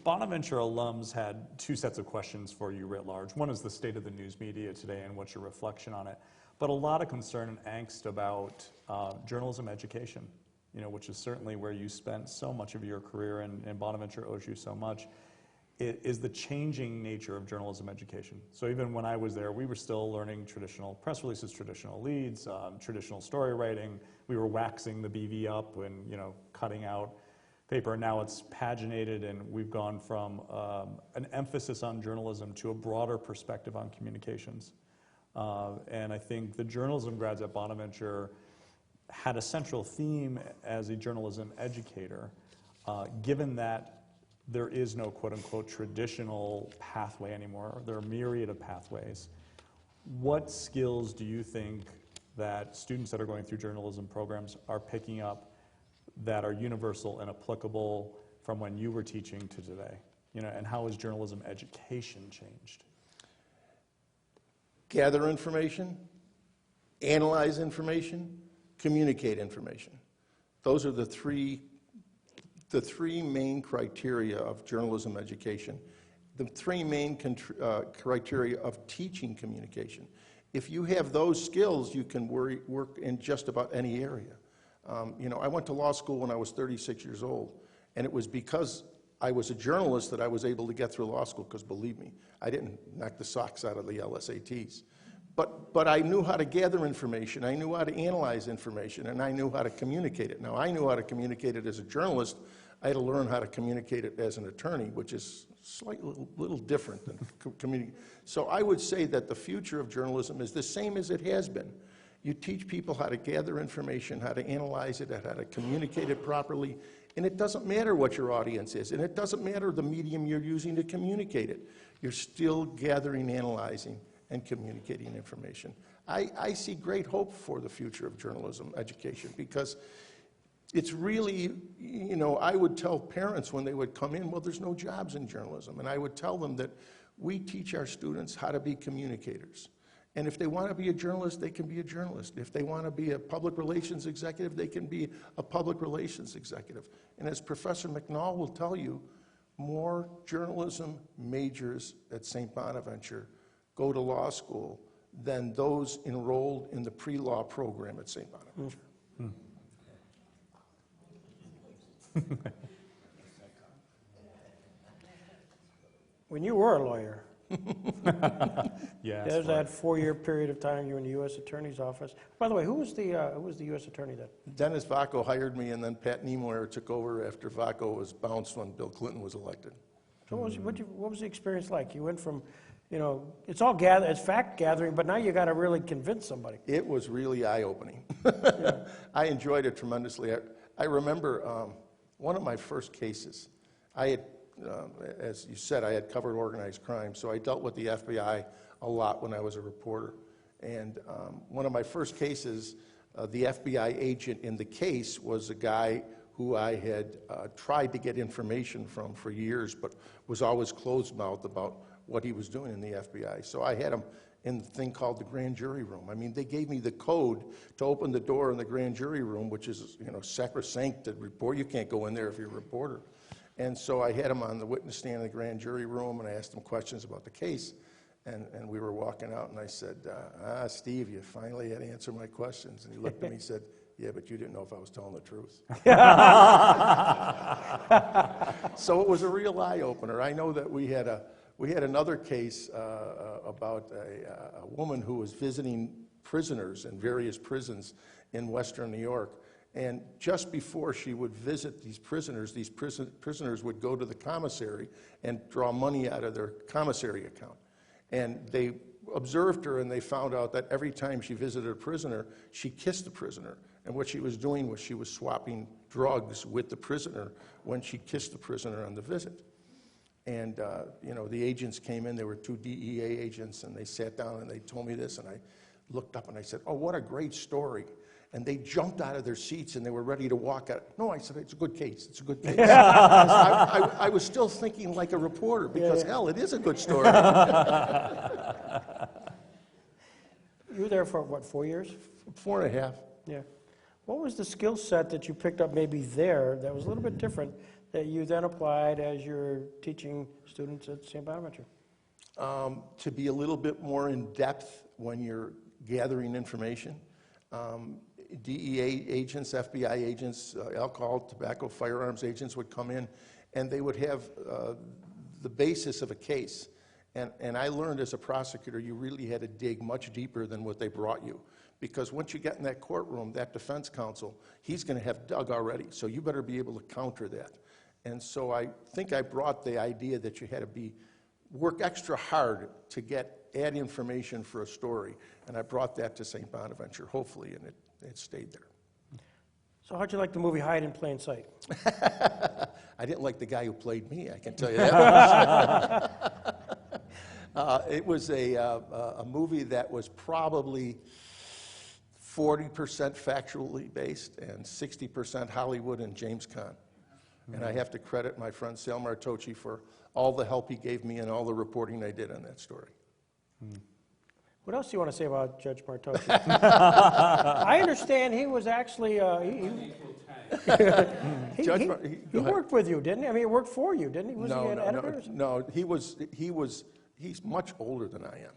Bonaventure alums had two sets of questions for you writ large. One is the state of the news media today and what's your reflection on it. But a lot of concern and angst about journalism education, you know, which is certainly where you spent so much of your career, and Bonaventure owes you so much. It is the changing nature of journalism education. So even when I was there, we were still learning traditional press releases, traditional leads, traditional story writing. We were waxing the BV up and, you know, cutting out paper. Now it's paginated, and we've gone from an emphasis on journalism to a broader perspective on communications. And I think the journalism grads at Bonaventure had a central theme as a journalism educator, given that there is no quote-unquote traditional pathway anymore. There are a myriad of pathways. What skills do you think that students that are going through journalism programs are picking up that are universal and applicable from when you were teaching to today? You know, and how has journalism education changed? Gather information, analyze information, communicate information. Those are the three main criteria of journalism education, the three main criteria of teaching communication. If you have those skills, you can work in just about any area. You know, I went to law school when I was 36 years old, and it was because I was a journalist that I was able to get through law school, because believe me, I didn't knock the socks out of the LSATs. But I knew how to gather information, I knew how to analyze information, and I knew how to communicate it. Now, I knew how to communicate it as a journalist. I had to learn how to communicate it as an attorney, which is slightly little different than communicating. So I would say that the future of journalism is the same as it has been. You teach people how to gather information, how to analyze it, how to communicate it properly, and it doesn't matter what your audience is, and it doesn't matter the medium you're using to communicate it. You're still gathering, analyzing, and communicating information. I see great hope for the future of journalism education, because it's really, you know, I would tell parents when they would come in, well, there's no jobs in journalism. And I would tell them that we teach our students how to be communicators. And if they want to be a journalist, they can be a journalist. If they want to be a public relations executive, they can be a public relations executive. And as Professor McNall will tell you, more journalism majors at St. Bonaventure go to law school than those enrolled in the pre-law program at St. Bonaventure. When you were a lawyer, Yes. there's that 4-year period of time you were in the U.S. Attorney's Office. By the way, who was the U.S. Attorney then? Dennis Vacco hired me, and then Pat Niemeyer took over after Vacco was bounced when Bill Clinton was elected. So what was the experience like? You went from, you know, it's all it's fact gathering, but now you got to really convince somebody. It was really eye-opening. I enjoyed it tremendously. I remember one of my first cases, I had, as you said, I had covered organized crime, so I dealt with the FBI a lot when I was a reporter. And one of my first cases, the FBI agent in the case was a guy who I had tried to get information from for years, but was always closed-mouthed about what he was doing in the FBI. So I had him in the thing called the grand jury room. I mean, they gave me the code to open the door in the grand jury room, which is, you know, sacrosanct to report. You can't go in there if you're a reporter. And so I had him on the witness stand in the grand jury room, and I asked him questions about the case. And we were walking out, and I said, Steve, you finally had to answer my questions. And he looked at me and said, yeah, but you didn't know if I was telling the truth. So it was a real eye-opener. I know that we had another case about a woman who was visiting prisoners in various prisons in Western New York. And just before she would visit these prisoners would go to the commissary and draw money out of their commissary account. And they observed her, and they found out that every time she visited a prisoner, she kissed the prisoner. And what she was doing was she was swapping drugs with the prisoner when she kissed the prisoner on the visit. And, you know, the agents came in, there were 2 DEA agents, and they sat down and they told me this, and I looked up and I said, oh, what a great story. And they jumped out of their seats and they were ready to walk out. No, I said, it's a good case, it's a good case. I was still thinking like a reporter, because hell, it is a good story. You were there for, what, 4 years? 4.5. Yeah. What was the skill set that you picked up maybe there that was a little bit different that you then applied as you're teaching students at St. Bonaventure? To be a little bit more in depth when you're gathering information. DEA agents, FBI agents, alcohol, tobacco, firearms agents would come in, and they would have the basis of a case. And I learned as a prosecutor, you really had to dig much deeper than what they brought you. Because once you get in that courtroom, that defense counsel, he's going to have dug already. So you better be able to counter that. And so I think I brought the idea that you had to work extra hard to add information for a story. And I brought that to St. Bonaventure, hopefully, and it stayed there. So how'd you like the movie Hide in Plain Sight? I didn't like the guy who played me, I can tell you that. It was a movie that was probably 40% factually based and 60% Hollywood and James Caan. And I have to credit my friend Sal Martocci for all the help he gave me and all the reporting I did on that story. What else do you want to say about Judge Martocci? I understand he was actually, he worked with you, didn't he? I mean, he worked for you, didn't he? Was he an editor? No, he's much older than I am.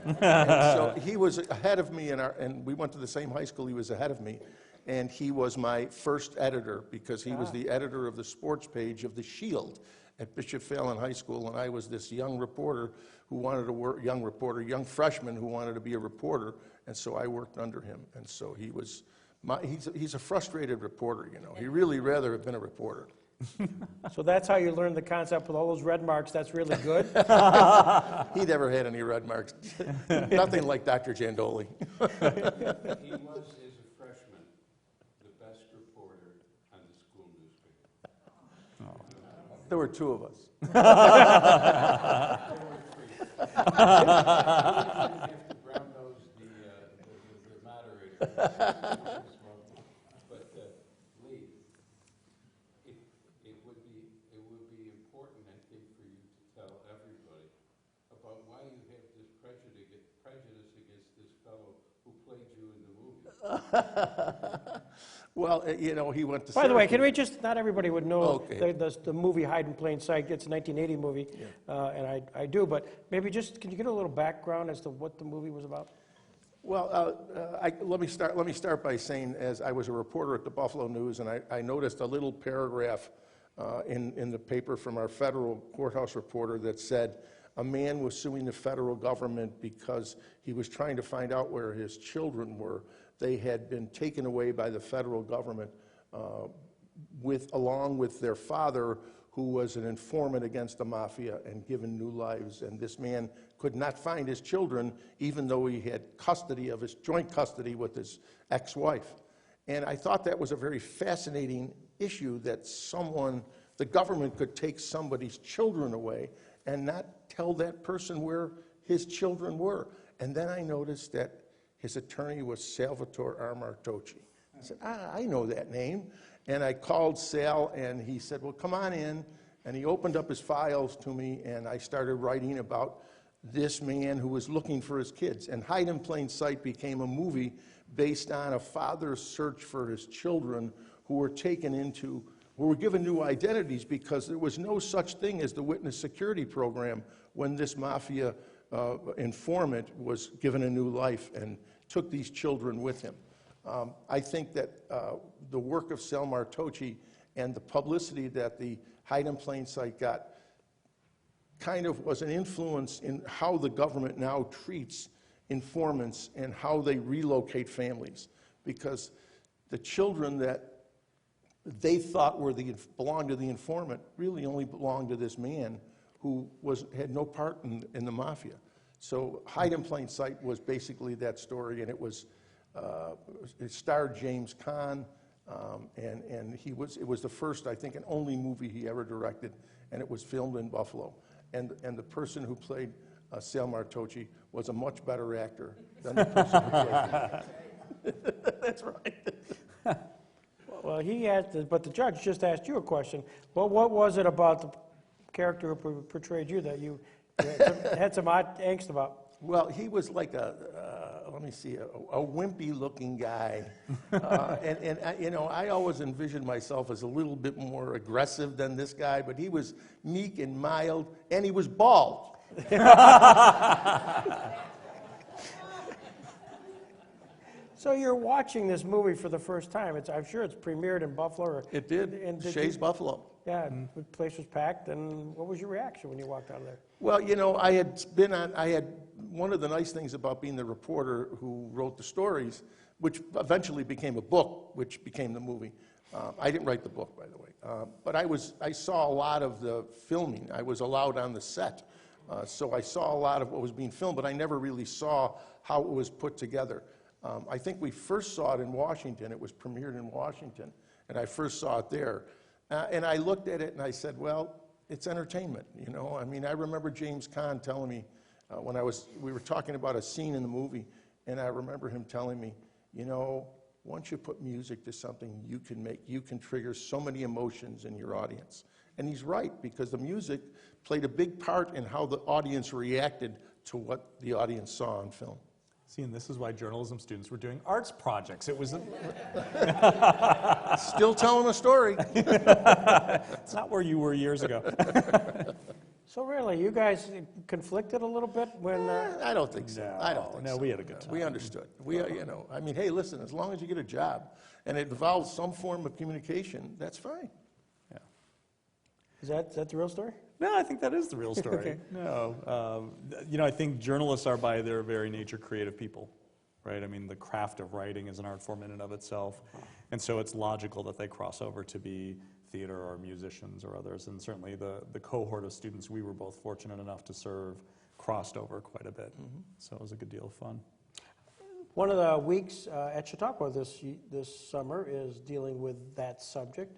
And so he was ahead of me, and we went to the same high school. He was ahead of me, and he was my first editor because he was the editor of the sports page of the Shield at Bishop Fallon High School, and I was this young reporter who wanted to work, young freshman who wanted to be a reporter, and so I worked under him. And so he's a frustrated reporter, you know. He'd really rather have been a reporter. So that's how you learned the concept with all those red marks. That's really good. He never had any red marks. Nothing like Dr. Jandoli. He was, as a freshman, the best reporter on the school newspaper. There were 2 of us. You have to brown nose the moderator. But Lee, it would be important, I think, for you to tell everybody about why you have this prejudice against this fellow who played you in the movie. Well, you know, he went to By the way, Syracuse. can we just, not everybody would know Okay. the movie Hide in Plain Sight. It's a 1980 movie, and I do, but maybe just, can you get a little background as to what the movie was about? Well, let me start by saying, as I was a reporter at the Buffalo News, and I noticed a little paragraph in the paper from our federal courthouse reporter that said a man was suing the federal government because he was trying to find out where his children were. They had been taken away by the federal government along with their father, who was an informant against the mafia and given new lives. And this man could not find his children, even though he had joint custody with his ex-wife. And I thought that was a very fascinating issue, that the government could take somebody's children away and not tell that person where his children were. And then I noticed that his attorney was Salvatore R. Martocci. I said, I know that name. And I called Sal, and he said, well, come on in. And he opened up his files to me, and I started writing about this man who was looking for his kids. And Hide in Plain Sight became a movie based on a father's search for his children who were given new identities, because there was no such thing as the witness security program when this mafia informant was given a new life and took these children with him. I think that the work of Sal Martocci and the publicity that the Hide in Plain Sight got kind of was an influence in how the government now treats informants and how they relocate families, because the children that they thought belonged to the informant really only belonged to this man who had no part in the mafia. So Hide in Plain Sight was basically that story, and it was It starred James Caan, and it was the first, I think, and only movie he ever directed, and it was filmed in Buffalo. And the person who played Sal Martocci was a much better actor than the person who played him. That's right. Well, but the judge just asked you a question. Well, what was it about the character who portrayed you that you had some odd angst about? Well, he was like let me see, a wimpy-looking guy, and I always envisioned myself as a little bit more aggressive than this guy, but he was meek and mild, and he was bald. So you're watching this movie for the first time. I'm sure it's premiered in Buffalo. It did. Shays Buffalo. Yeah, the place was packed. And what was your reaction when you walked out of there? Well, one of the nice things about being the reporter who wrote the stories, which eventually became a book, which became the movie. I didn't write the book, by the way. But I saw a lot of the filming. I was allowed on the set. So I saw a lot of what was being filmed, but I never really saw how it was put together. I think we first saw it in Washington. It was premiered in Washington, and I first saw it there. And I looked at it and I said, well, it's entertainment, you know. I mean, I remember James Caan telling me we were talking about a scene in the movie, and I remember him telling me, you know, once you put music to something, you can trigger so many emotions in your audience. And he's right, because the music played a big part in how the audience reacted to what the audience saw on film. See, and this is why journalism students were doing arts projects. It was Still telling a story. It's not where you were years ago. So really, you guys conflicted a little bit when... I don't think so. No, I don't think so. no, we had a good time. We understood. I mean, hey, listen, as long as you get a job and it involves some form of communication, that's fine. Yeah. Is that the real story? No, I think that is the real story. Okay. No, I think journalists are by their very nature creative people, right? I mean, the craft of writing is an art form in and of itself, and so it's logical that they cross over to be theater or musicians or others, and certainly the cohort of students we were both fortunate enough to serve crossed over quite a bit, so it was a good deal of fun. One of the weeks at Chautauqua this summer is dealing with that subject.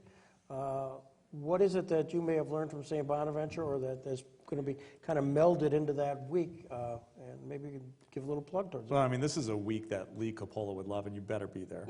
What is it that you may have learned from St. Bonaventure, or that is going to be kind of melded into that week? And maybe you can give a little plug towards it. Well, I mean, this is a week that Lee Coppola would love, and you better be there.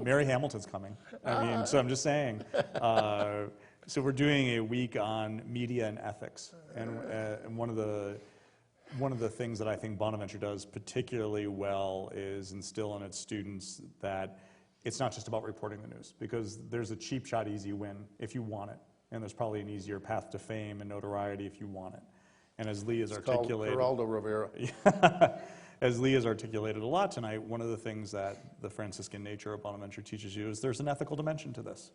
Mary Hamilton's coming. I mean, so I'm just saying. So we're doing a week on media and ethics, and one of the things that I think Bonaventure does particularly well is instill in its students that it's not just about reporting the news, because there's a cheap shot, easy win if you want it, and there's probably an easier path to fame and notoriety if you want it. And as Lee has articulated, Geraldo Rivera. as Lee has articulated a lot tonight, one of the things that the Franciscan nature of Bonaventure teaches you is there's an ethical dimension to this,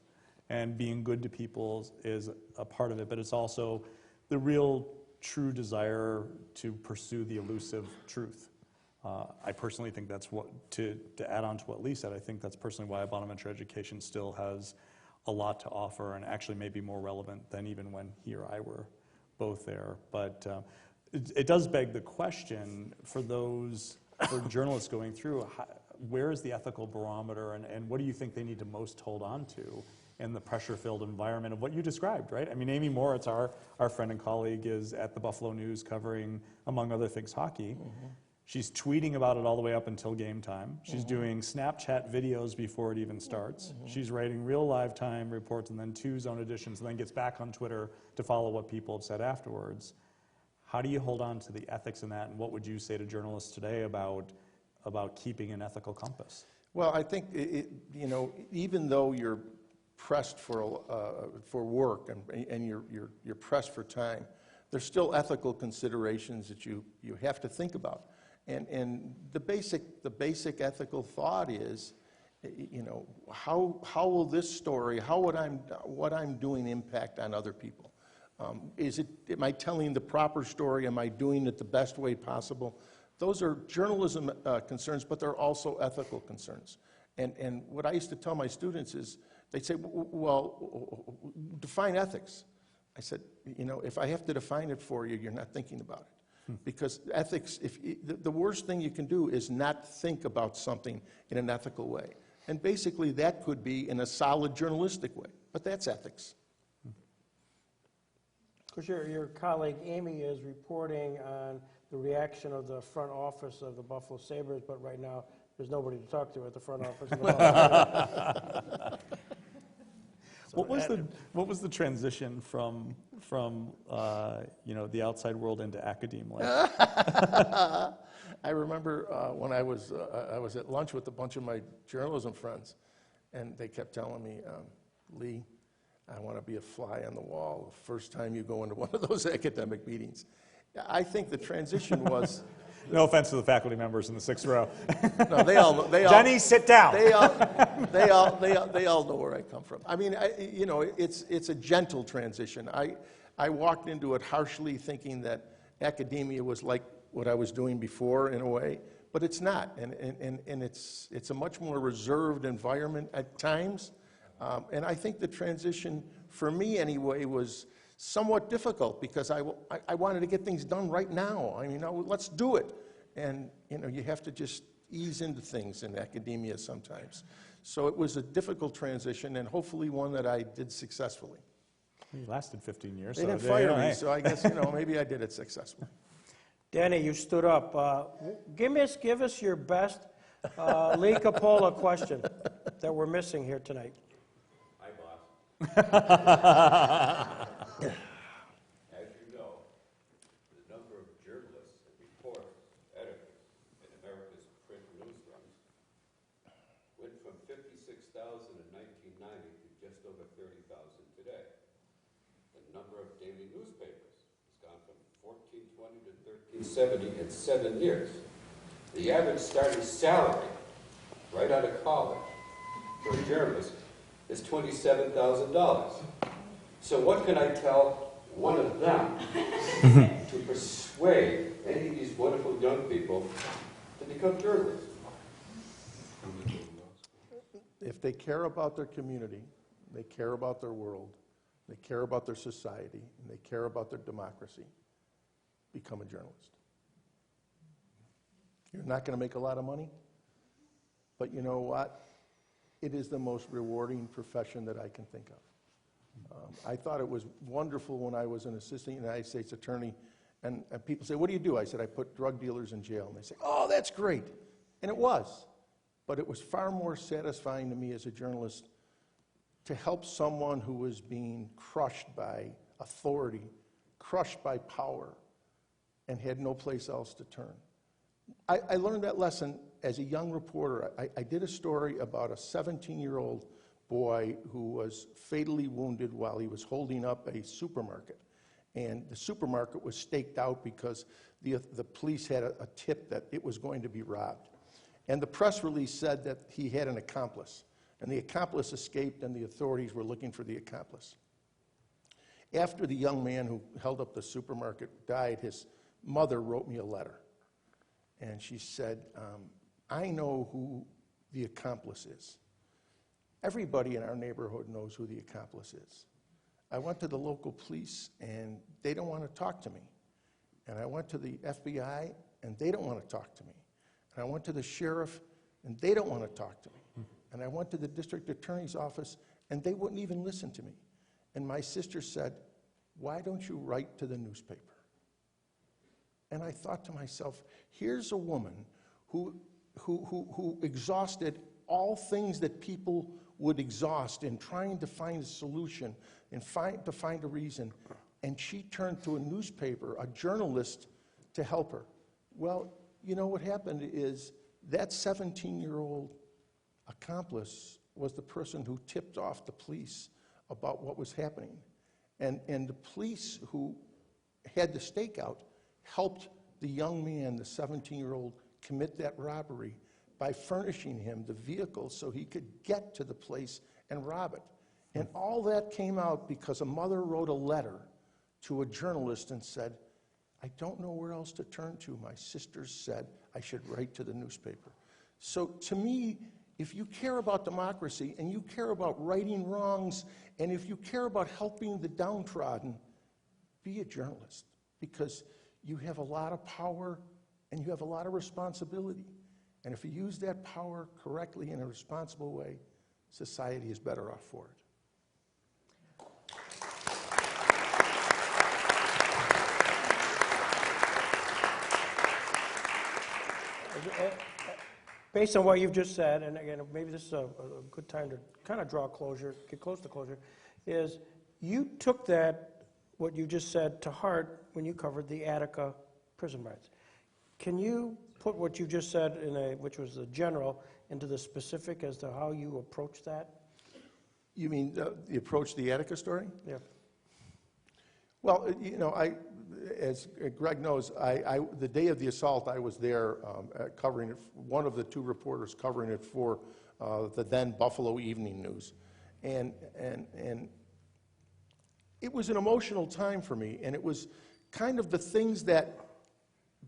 and being good to people is a part of it, but it's also the real true desire to pursue the elusive truth. I personally think that's to add on to what Lee said, I think that's personally why Bonaventure education still has a lot to offer, and actually may be more relevant than even when he or I were both there. But it does beg the question for journalists going through, where is the ethical barometer, and what do you think they need to most hold on to in the pressure-filled environment of what you described, right? I mean, Amy Moritz, our friend and colleague, is at the Buffalo News covering, among other things, hockey. She's tweeting about it all the way up until game time. She's doing Snapchat videos before it even starts. She's writing real live time reports and then 2 zone editions, and then gets back on Twitter to follow what people have said afterwards. How do you hold on to the ethics in that, and what would you say to journalists today about keeping an ethical compass? Well, I think even though you're pressed for work and you're pressed for time, there's still ethical considerations that you have to think about. And the basic ethical thought is, how will this story, how would what I'm doing impact on other people? Am I telling the proper story? Am I doing it the best way possible? Those are journalism concerns, but they're also ethical concerns. And what I used to tell my students is, they'd say, well, define ethics. I said, if I have to define it for you, you're not thinking about it. Because ethics, the worst thing you can do is not think about something in an ethical way. And basically that could be in a solid journalistic way, but that's ethics. Of course, your colleague Amy is reporting on the reaction of the front office of the Buffalo Sabres, but right now there's nobody to talk to at the front office of the Buffalo Sabres. What was the transition from the outside world into academia like? I remember when I was at lunch with a bunch of my journalism friends, and they kept telling me, Lee, I want to be a fly on the wall the first time you go into one of those academic meetings. I think the transition was... No offense to the faculty members in the 6th row. No, they all Jenny, sit down. They all know where I come from. I mean, it's a gentle transition. I walked into it harshly thinking that academia was like what I was doing before in a way, but it's not. And it's a much more reserved environment at times. And I think the transition, for me anyway, was somewhat difficult because I wanted to get things done right now. I mean, let's do it. And, you have to just ease into things in academia sometimes. So it was a difficult transition and hopefully one that I did successfully. You lasted 15 years. They didn't fire me, so I guess, maybe I did it successfully. Danny, you stood up. Give us your best Lee Coppola question that we're missing here tonight. Hi, boss. As you know, the number of journalists and reporters, editors in America's print newsrooms went from 56,000 in 1990 to just over 30,000 today. The number of daily newspapers has gone from 1,420 to 1,370 in 7 years. The average starting salary right out of college for a journalist is $27,000. So what can I tell one of them to persuade any of these wonderful young people to become journalists? If they care about their community, they care about their world, they care about their society, and they care about their democracy, become a journalist. You're not going to make a lot of money, but you know what? It is the most rewarding profession that I can think of. I thought it was wonderful when I was an assistant United States attorney, and people say, what do you do? I said, I put drug dealers in jail. And they say, oh, that's great. And it was. But it was far more satisfying to me as a journalist to help someone who was being crushed by authority, crushed by power, and had no place else to turn. I learned that lesson as a young reporter. I did a story about a 17-year-old boy who was fatally wounded while he was holding up a supermarket. And the supermarket was staked out because the police had a tip that it was going to be robbed. And the press release said that he had an accomplice. And the accomplice escaped, and the authorities were looking for the accomplice. After the young man who held up the supermarket died, his mother wrote me a letter. And she said, I know who the accomplice is. Everybody in our neighborhood knows who the accomplice is. I went to the local police, and they don't want to talk to me. And I went to the FBI, and they don't want to talk to me. And I went to the sheriff, and they don't want to talk to me. And I went to the district attorney's office, and they wouldn't even listen to me. And my sister said, why don't you write to the newspaper? And I thought to myself, here's a woman who exhausted all things that people would exhaust in trying to find a solution and to find a reason, and she turned to a newspaper, a journalist, to help her. Well, you know what happened is that 17-year-old accomplice was the person who tipped off the police about what was happening. And the police who had the stakeout helped the young man, the 17-year-old, commit that robbery by furnishing him the vehicle so he could get to the place and rob it. And all that came out because a mother wrote a letter to a journalist and said, I don't know where else to turn to. My sister said I should write to the newspaper. So to me, if you care about democracy and you care about righting wrongs and if you care about helping the downtrodden, be a journalist, because you have a lot of power and you have a lot of responsibility. And if you use that power correctly in a responsible way, society is better off for it. Based on what you've just said, and again, maybe this is a good time to kind of draw closure, get close to closure, is you took that, what you just said, to heart when you covered the Attica prison riots. Can you put what you just said, which was the general, into the specific as to how you approached that? You mean the approach to the Attica story? Yeah. Well, you know, as Greg knows, the day of the assault, I was there covering it, one of the two reporters covering it for the then Buffalo Evening News. And it was an emotional time for me, and it was kind of the things that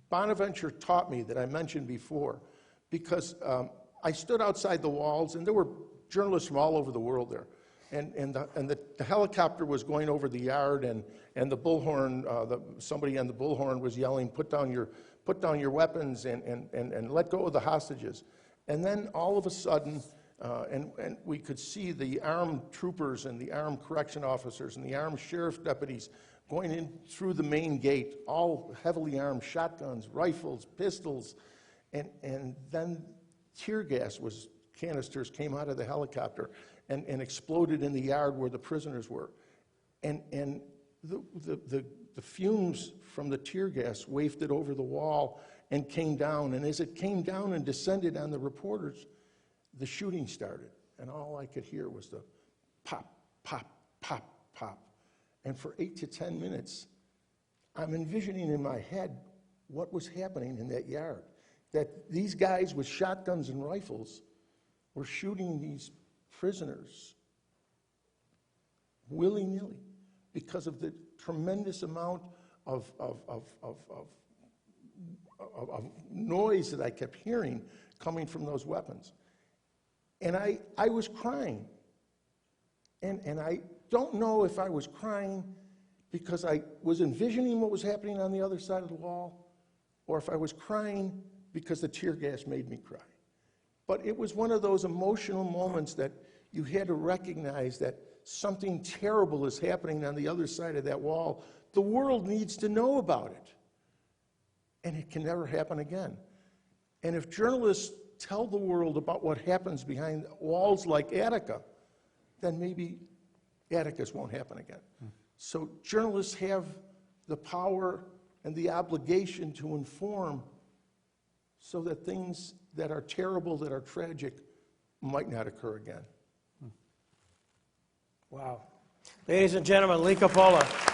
Bonaventure taught me that I mentioned before, because I stood outside the walls, and there were journalists from all over the world there. And the helicopter was going over the yard, and the bullhorn, somebody on the bullhorn was yelling, put down your weapons and let go of the hostages. And then all of a sudden, and we could see the armed troopers and the armed correction officers and the armed sheriff deputies going in through the main gate, all heavily armed, shotguns, rifles, pistols, and then tear gas canisters came out of the helicopter and exploded in the yard where the prisoners were. And the fumes from the tear gas wafted over the wall and came down. And as it came down and descended on the reporters, the shooting started. And all I could hear was the pop, pop, pop, pop. And for 8 to 10 minutes, I'm envisioning in my head what was happening in that yard. That these guys with shotguns and rifles were shooting these prisoners willy-nilly because of the tremendous amount of noise that I kept hearing coming from those weapons. And I was crying. And I don't know if I was crying because I was envisioning what was happening on the other side of the wall, or if I was crying because the tear gas made me cry. But it was one of those emotional moments that you had to recognize that something terrible is happening on the other side of that wall. The world needs to know about it. And it can never happen again. And if journalists tell the world about what happens behind walls like Attica, then maybe Atticus won't happen again. So journalists have the power and the obligation to inform so that things that are terrible, that are tragic, might not occur again. Wow. Ladies and gentlemen, Lee Coppola.